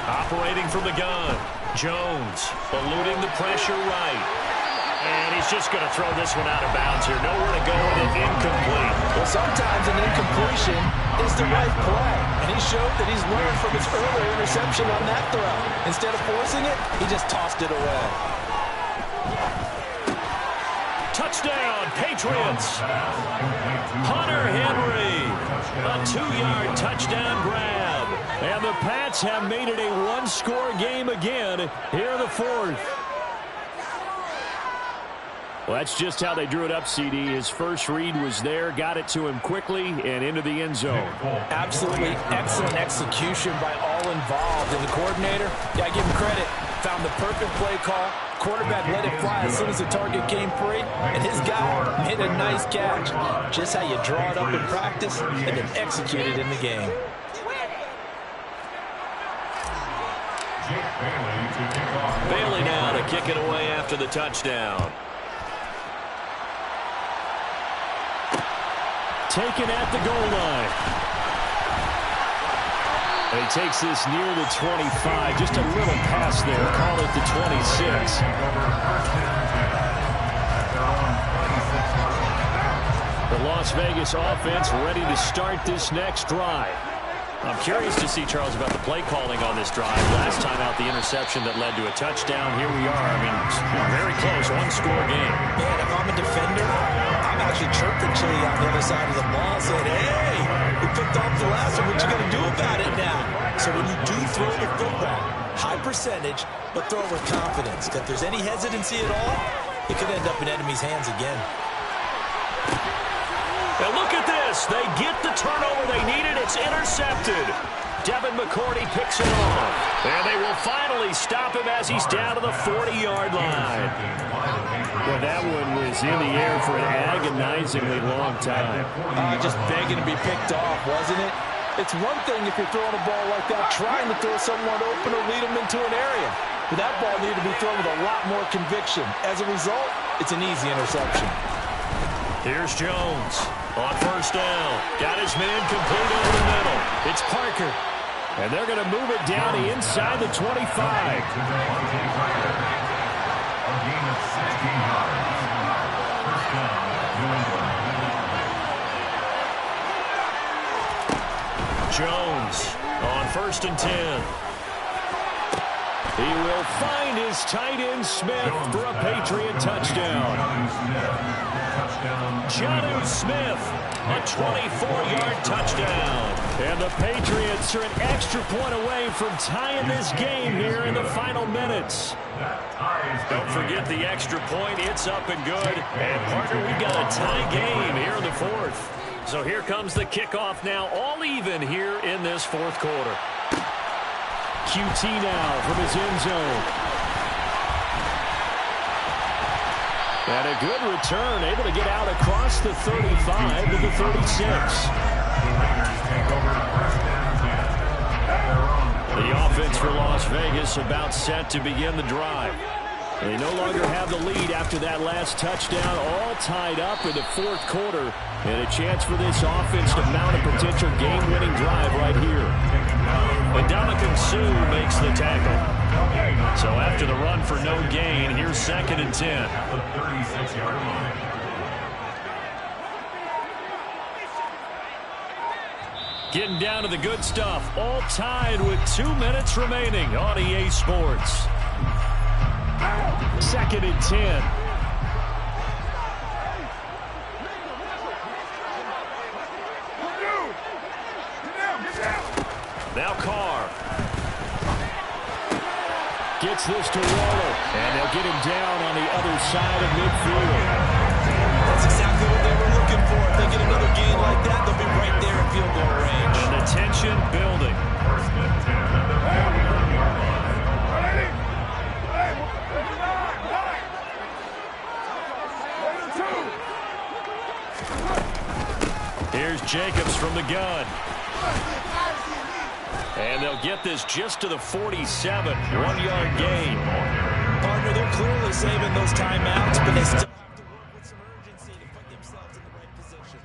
Operating from the gun. Jones eluding the pressure right. And he's just going to throw this one out of bounds here. Nowhere to go with it. Incomplete. Well, sometimes an incompletion is the right play. And he showed that he's learned from his earlier interception on that throw. Instead of forcing it, he just tossed it away. touchdown, Patriots. Hunter Henry, a 2-yard touchdown grab. And the Pats have made it a one-score game again here in the fourth. Well, that's just how they drew it up, CD. His first read was there, got it to him quickly, and into the end zone. Absolutely excellent execution by all involved. And the coordinator, yeah, give him credit, found the perfect play call. Quarterback let it fly as soon as the target came free, and his guy made a nice catch. Just how you draw it up in practice and then execute it in the game. Bailey now to kick it away after the touchdown. Taken at the goal line. And he takes this near the 25. Just a little pass there. Call it the 26. The Las Vegas offense ready to start this next drive. I'm curious to see, Charles, about the play calling on this drive. Last time out, the interception that led to a touchdown. Here we are. I mean, very close, one-score game. Man, if I'm a defender, I'm actually chirping Chili on the other side of the ball, saying, hey, we picked off the last one. What you going to do about it now? So when you do throw the football, high percentage, but throw with confidence. If there's any hesitancy at all, it could end up in enemy's hands again. And look at this. They get the turnover they needed. It's intercepted. Devin McCourty picks it off. And they will finally stop him as he's down to the 40-yard line. Well, that one was in the air for an agonizingly long time. Just begging to be picked off, wasn't it? It's one thing if you're throwing a ball like that, trying to throw someone open or lead them into an area. But that ball needed to be thrown with a lot more conviction. As a result, it's an easy interception. Here's Jones on first down. Got his man complete over the middle. It's Parker. And they're going to move it down inside the 25. Jones on first and 10. He will find his tight end Smith for a Patriot touchdown. Jonnu Smith, a 24-yard touchdown. And the Patriots are an extra point away from tying this game here in the final minutes. Don't forget the extra point. It's up and good. And, partner, we've got a tie game here in the fourth. So here comes the kickoff now, all even here in this fourth quarter. QT now from his end zone. And a good return, able to get out across the 35 to the 36. The offense for Las Vegas about set to begin the drive. They no longer have the lead after that last touchdown, all tied up in the fourth quarter. And a chance for this offense to mount a potential game-winning drive right here. Ndamukong Suh makes the tackle. So after the run for no gain, here's 2nd and 10. The 36-yard line. Getting down to the good stuff. All tied with 2 minutes remaining on EA Sports. 2nd and 10. Now Carr gets this to Waller, and they'll get him down on the other side of midfield. That's exactly what they were looking for. If they get another gain like that, they'll be right there in field goal range. And the tension building. First and 10 at the 40-yard line. Here's Jacobs from the gun. And they'll get this just to the 47. 1-yard gain. Partner, they're clearly saving those timeouts, but they still have to work with some urgency to put themselves in the right position.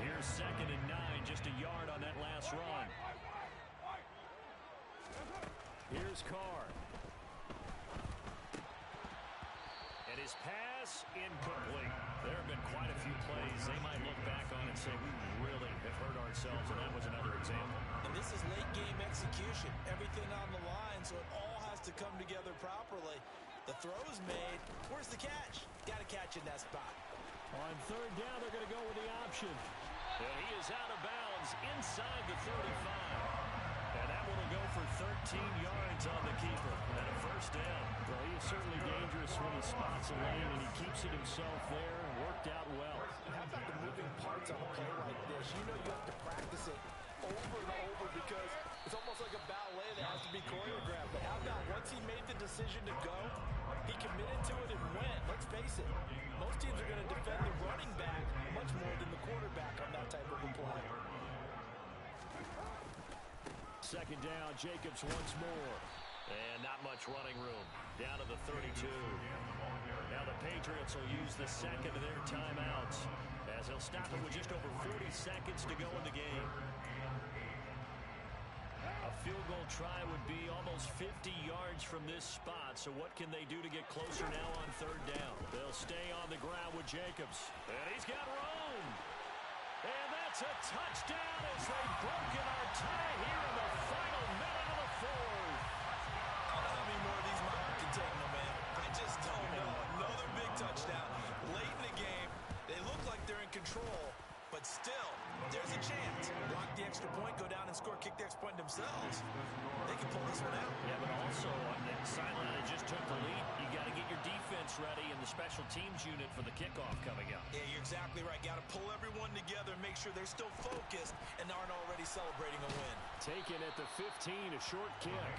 Here's 2nd and 9, just a yard on that last run. Here's Carr. And his pass incomplete. There have been quite a few plays they might look back on and say, we really have hurt ourselves, and that was another example. And this is late game execution. Everything on the line, so it all has to come together properly. The throw is made. Where's the catch? Got to catch in that spot. On third down, they're going to go with the option. And he is out of bounds inside the 35. And that one will go for 13 yards on the keeper. And a first down. Well, he is certainly dangerous when he spots a lane, and he keeps it himself there and worked out well. How about the moving parts on a play like this? You know you have to practice it over and over because it's almost like a ballet that has to be choreographed. But how about once he made the decision to go, he committed to it and went. Let's face it, most teams are going to defend the running back much more than the quarterback on that type of a play. Second down, Jacobs once more. And not much running room. Down to the 32. Now the Patriots will use the second of their timeouts as they'll stop it with just over 40 seconds to go in the game. A field goal try would be almost 50 yards from this spot, so what can they do to get closer now on third down? They'll stay on the ground with Jacobs. And he's got room. And that's a touchdown as they've broken our tie here in the final minute of the fourth. I don't know how many more of these my heart can take, my man. I just don't know. Another big touchdown late in the game. They look like they're in control, but still, there's a chance. Block the extra point, go down and score, kick the extra point themselves. They can pull this one out. Yeah, but also on the sideline that just took the lead, you got to get your defense ready and the special teams unit for the kickoff coming up. Yeah, you're exactly right. Got to pull everyone together and make sure they're still focused and aren't already celebrating a win. Taken at the 15, a short kick.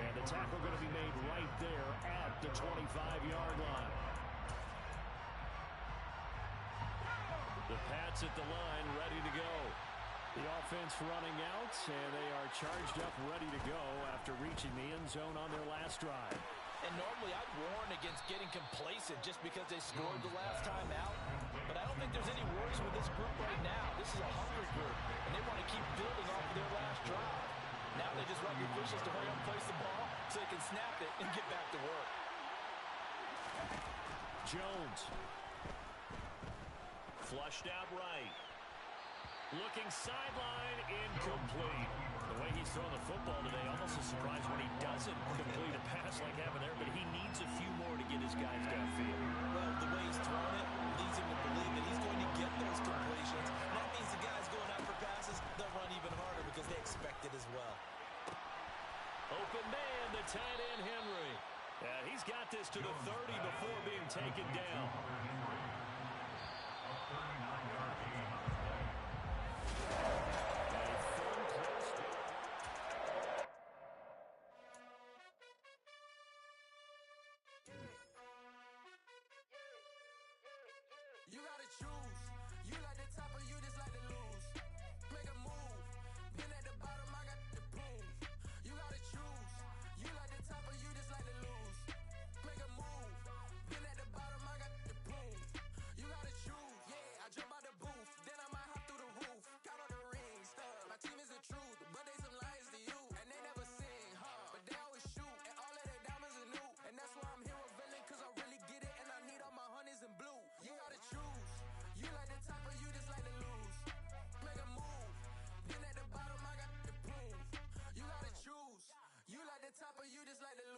And the tackle going to be made right there at the 25-yard line. The Pats at the line, ready to go. The offense running out, and they are charged up, ready to go after reaching the end zone on their last drive. And normally I'd warn against getting complacent just because they scored the last time out. But I don't think there's any worries with this group right now. This is a hungry group, and they want to keep building off of their last drive. Now they just want the officials to hurry up and place the ball so they can snap it and get back to work. Jones. Flushed out right. Looking sideline, incomplete. The way he's throwing the football today, almost a surprise when he doesn't complete a pass like happened there, but he needs a few more to get his guys downfield. Well, the way he's throwing it leads him to believe that he's going to get those completions. And that means the guys going out for passes, they'll run even harder because they expect it as well. Open man, the tight end, Henry. Yeah, he's got this to the 30 before being taken down. You gotta choose. You like the top or you just like to lose. Make a move. Been at the bottom, I got the proof. You gotta choose. You like the top or you just like to lose. Make a move. Been at the bottom, I got the proof. You gotta choose. Yeah, I jump out the booth. Then I might hop through the roof. Count on the rings. My team is the truth, but they some liars to you. And they never sing, but they always shoot. And all of their diamonds are new. And that's why I'm here with villain, cause I really get it. And I need all my honeys in blue. You gotta choose. You like the top or you just like to lose. Make a move. Been at the bottom, I got the proof. You gotta choose. You like the top or you just like to